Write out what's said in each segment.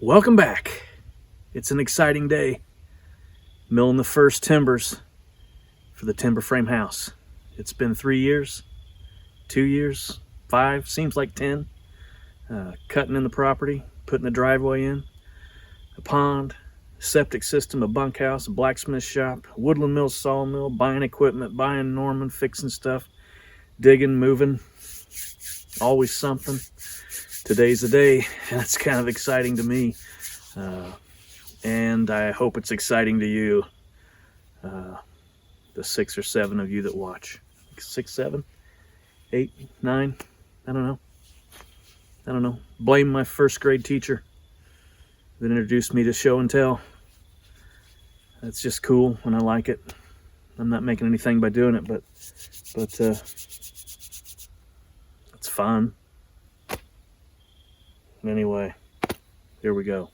Welcome back. It's an exciting day. Milling the first timbers for the timber frame house. It's been 3 years, 2 years, 5, seems like 10. Cutting in the property, putting the driveway in, a pond, septic system, a bunkhouse, a blacksmith shop, a Woodland Mills sawmill, buying equipment, buying Norman, fixing stuff, digging, moving, always something. Today's the day, and it's kind of exciting to me. And I hope it's exciting to you, the 6 or 7 of you that watch. 6, 7, 8, 9, I don't know. Blame my first grade teacher that introduced me to show and tell. That's just cool, and I like it. I'm not making anything by doing it, but it's fun. Anyway, here we go.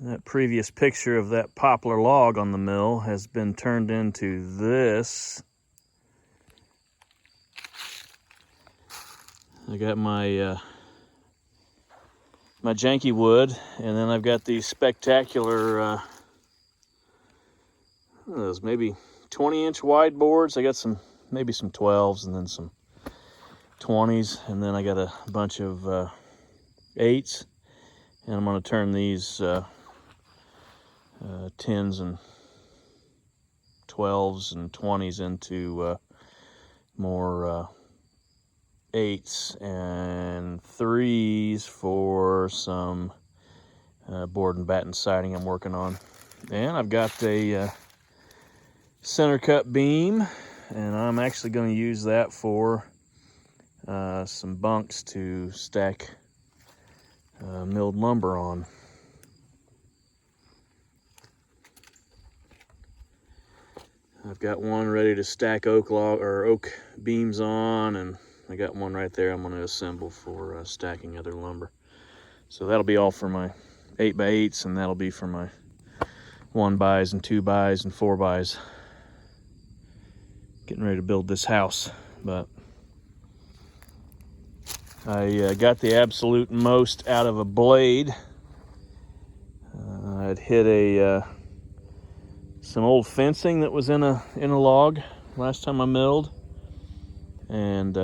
That previous picture of that poplar log on the mill has been turned into this. I got my my janky wood, and then I've got these spectacular those maybe 20-inch wide boards. I got maybe some 12s and then some 20s, and then I got a bunch of 8s, and I'm going to turn these 10s and 12s and 20s into more 8s and 3s for some board and batten siding I'm working on. And I've got a center cut beam, and I'm actually going to use that for some bunks to stack milled lumber on. I've got one ready to stack oak beams on, and I got one right there I'm going to assemble for stacking other lumber. So that'll be all for my 8x8s, and that'll be for my 1x and 2x and 4x. Getting ready to build this house, but I got the absolute most out of a blade. I'd hit some old fencing that was in a log last time I milled, and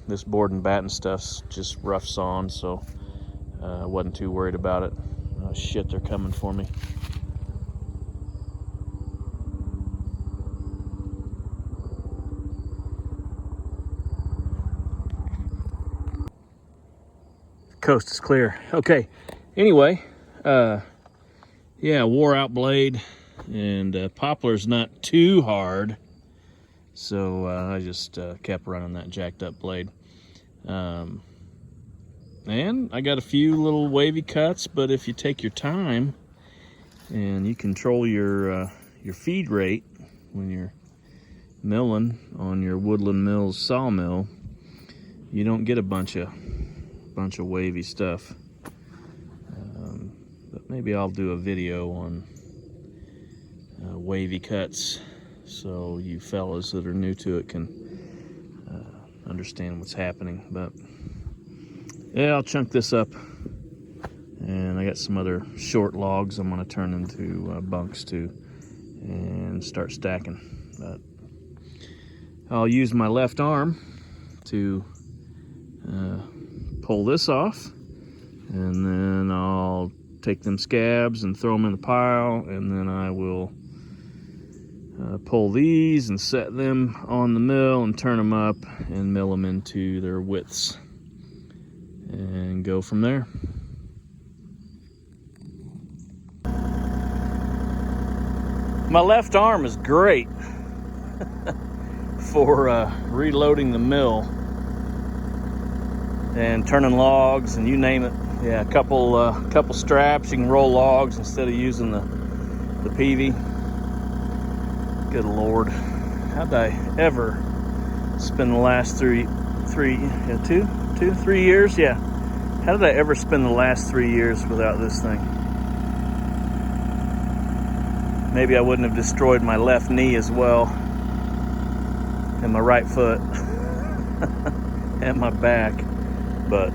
this board and batten stuff's just rough sawn, so I wasn't too worried about it. Shit, they're coming for me. Coast is clear. Okay, anyway, yeah, wore out blade, and poplar's not too hard, so I just kept running that jacked up blade. And I got a few little wavy cuts, but if you take your time and you control your feed rate when you're milling on your Woodland Mills sawmill, you don't get a bunch of wavy stuff. But maybe I'll do a video on wavy cuts, so you fellas that are new to it can understand what's happening. But yeah, I'll chunk this up, and I got some other short logs I'm going to turn into bunks too, and start stacking. But I'll use my left arm to pull this off, and then I'll take them scabs and throw them in the pile, and then I will pull these and set them on the mill and turn them up and mill them into their widths and go from there. My left arm is great for reloading the mill. and turning logs and you name it. Yeah, a couple straps. You can roll logs instead of using the peavey. Good Lord, how'd I ever spend the last 3 years? Yeah, how did I ever spend the last 3 years without this thing? Maybe I wouldn't have destroyed my left knee as well, and my right foot, and my back, but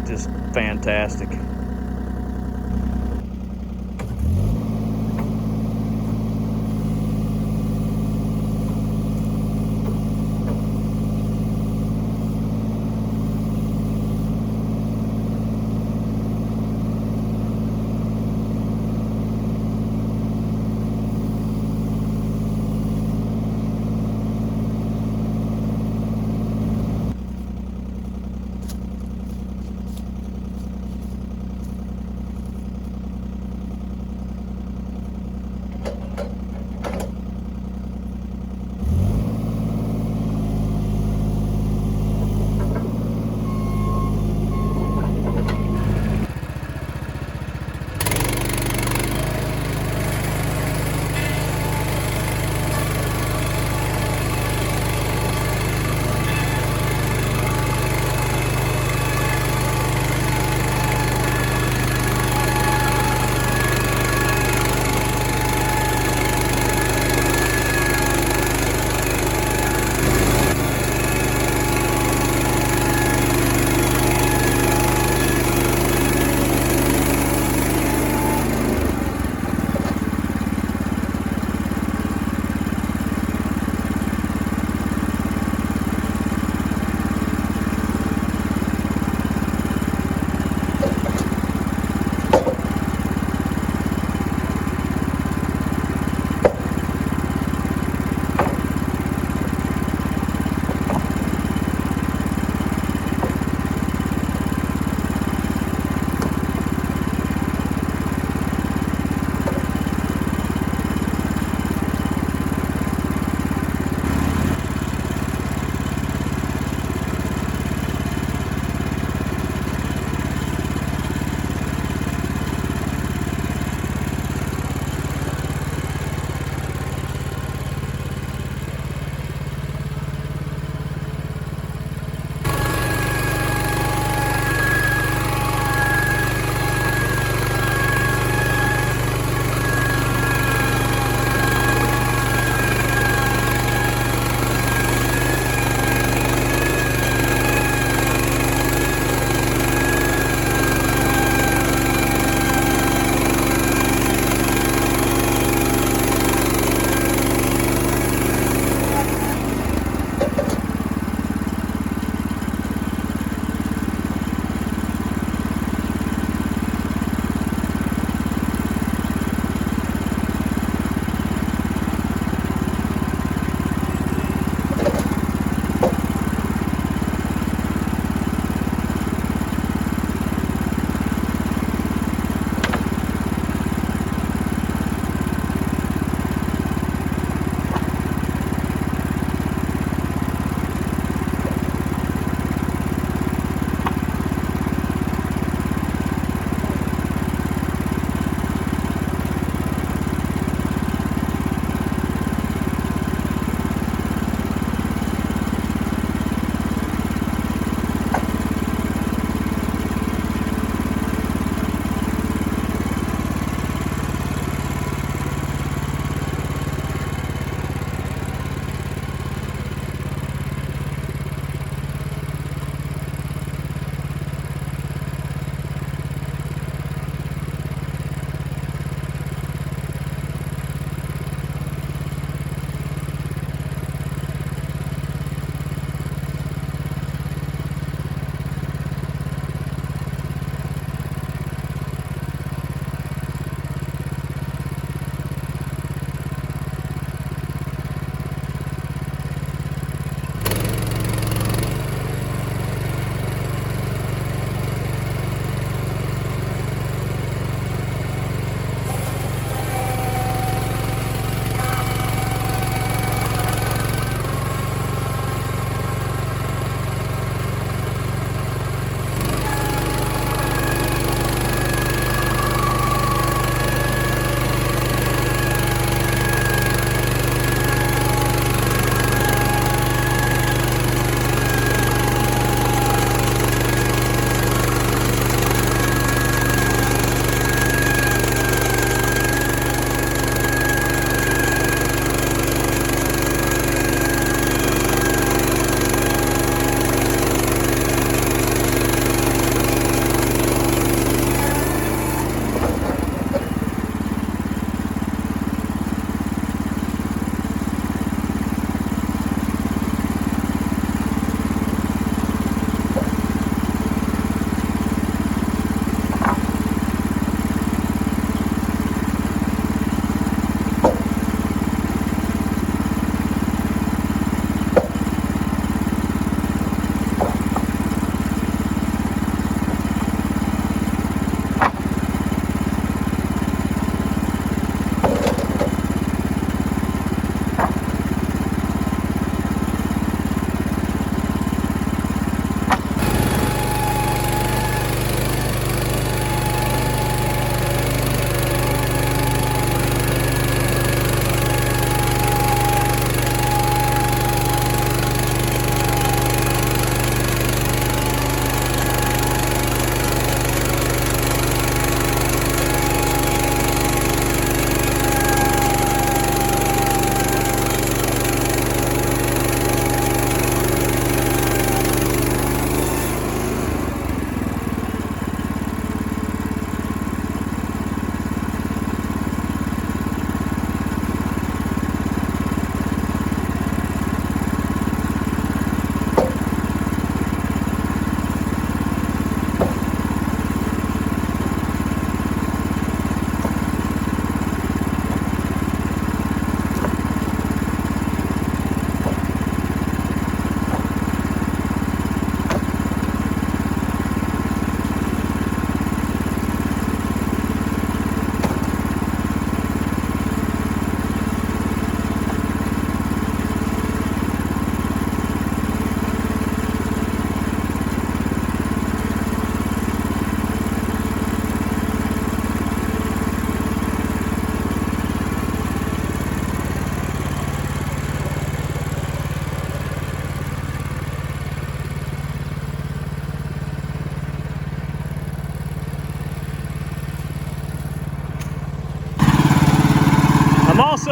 just fantastic.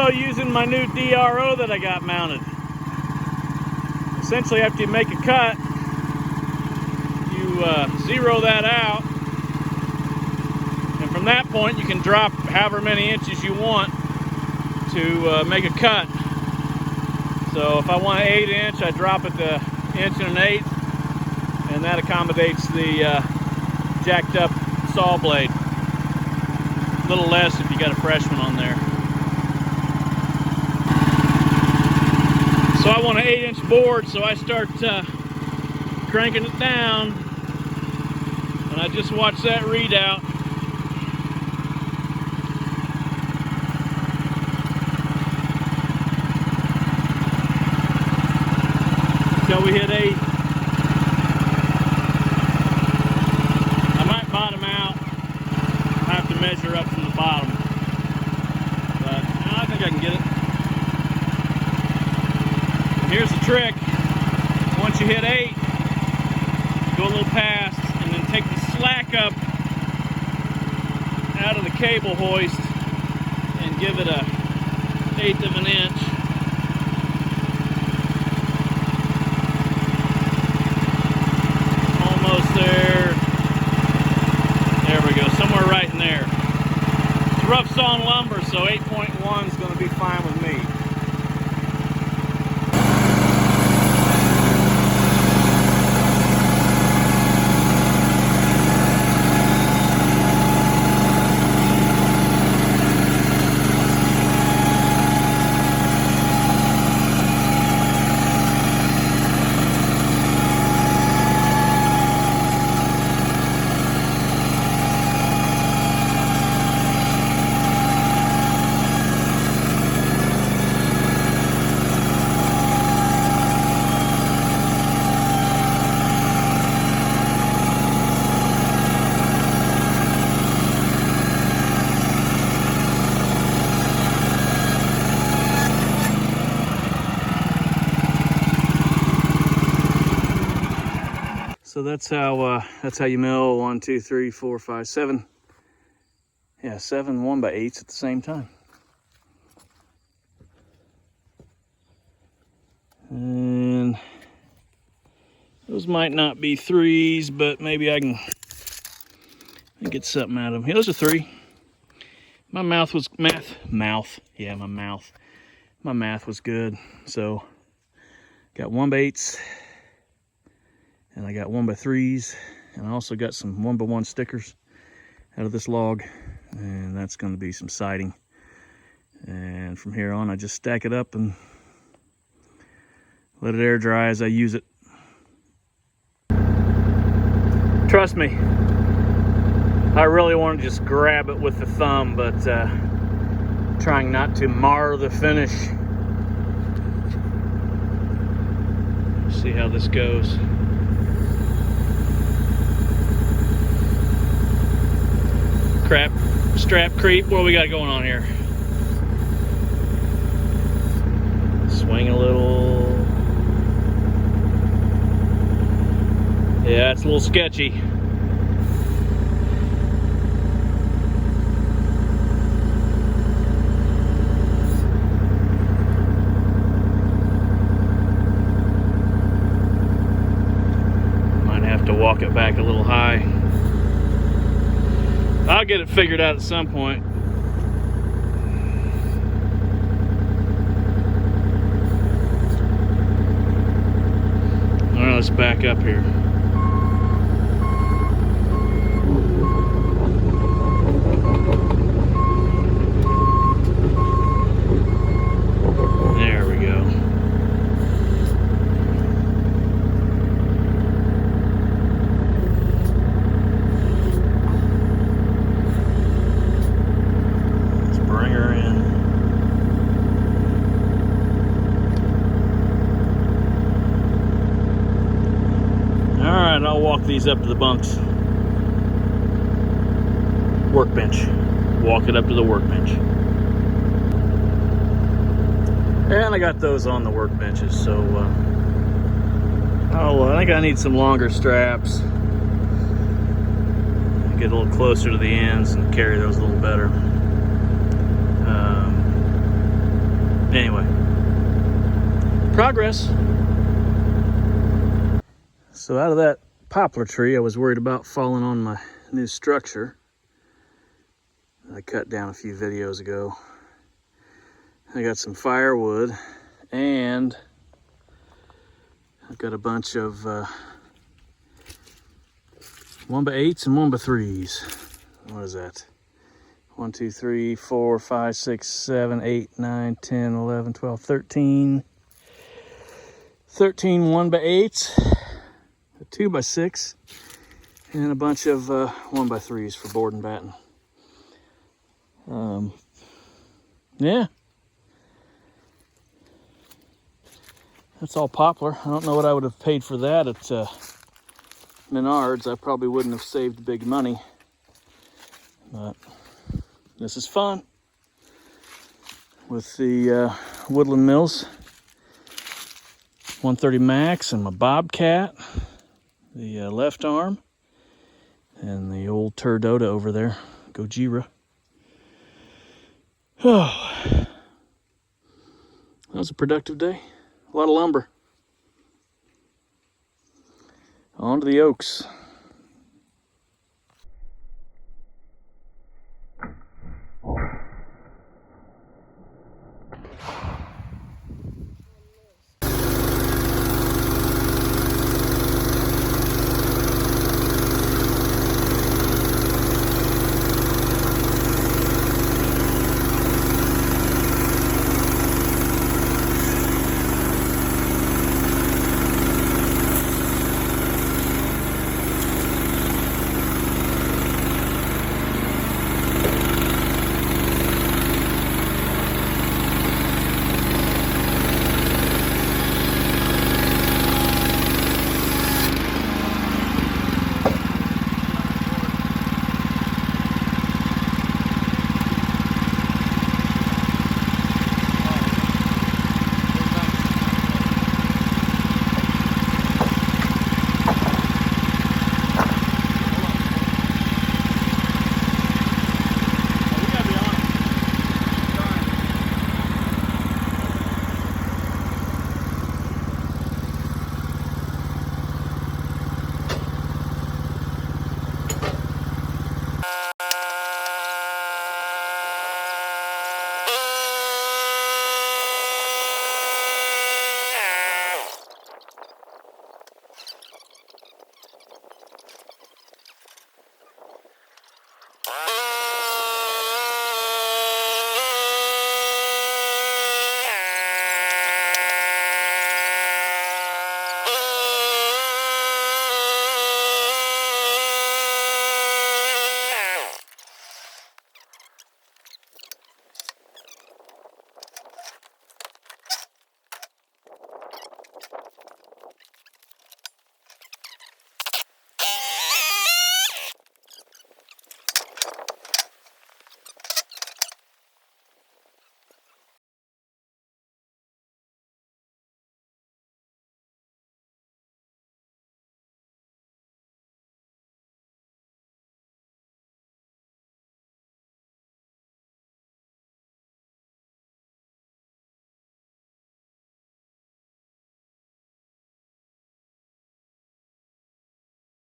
also using my new DRO that I got mounted. Essentially, after you make a cut, you zero that out, and from that point you can drop however many inches you want to make a cut. So if I want an 8-inch, I drop it to 1 1/8, and that accommodates the jacked up saw blade. A little less if you got a fresh one on there. So I want an 8-inch board, so I start cranking it down, and I just watch that readout. Until we hit 8. I might bottom out. I have to measure up from the bottom, but I think I can get it. And here's the trick. Once you hit 8, go a little past, and then take the slack up out of the cable hoist and give it a 1/8 of an inch. There we go, somewhere right in there. It's rough sawn lumber, so 8.1 is going to be fine with me. So that's how you mill 1, 2, 3, 4, 5, 7. Yeah, 7 1/8 at the same time. And those might not be 3s, but maybe I can get something out of them. Yeah, those are 3. My math was good. So got 1/8. And I got 1x3s, and I also got some 1x1 stickers out of this log, and that's going to be some siding. And from here on, I just stack it up and let it air dry as I use it. Trust me, I really want to just grab it with the thumb, but trying not to mar the finish. See how this goes. Strap creep. What we got going on here? Swing a little. Yeah, it's a little sketchy. Might have to walk it back a little high. I'll get it figured out at some point. All right, let's back up here. There we go. I'll walk these up to the bunks. Workbench. Walk it up to the workbench. And I got those on the workbenches, so I think I need some longer straps. Get a little closer to the ends and carry those a little better. Anyway, progress. So out of that poplar tree, I was worried about falling on my new structure I cut down a few videos ago. I got some firewood, and I've got a bunch of 1x8s and 1x3s. What is that? 1, 2, 3, 4, 5, 6, 7, 8, 9, 10, 11, 12, 13. 13 1x8s, a 2x6, and a bunch of 1x3s for board and batten. Yeah. That's all poplar. I don't know what I would have paid for that at Menards. I probably wouldn't have saved big money. But this is fun. With the Woodland Mills 130 Max and my Bobcat, the left arm, and the old Turdota over there, Gojira. Oh, that was a productive day. A lot of lumber. On to the oaks.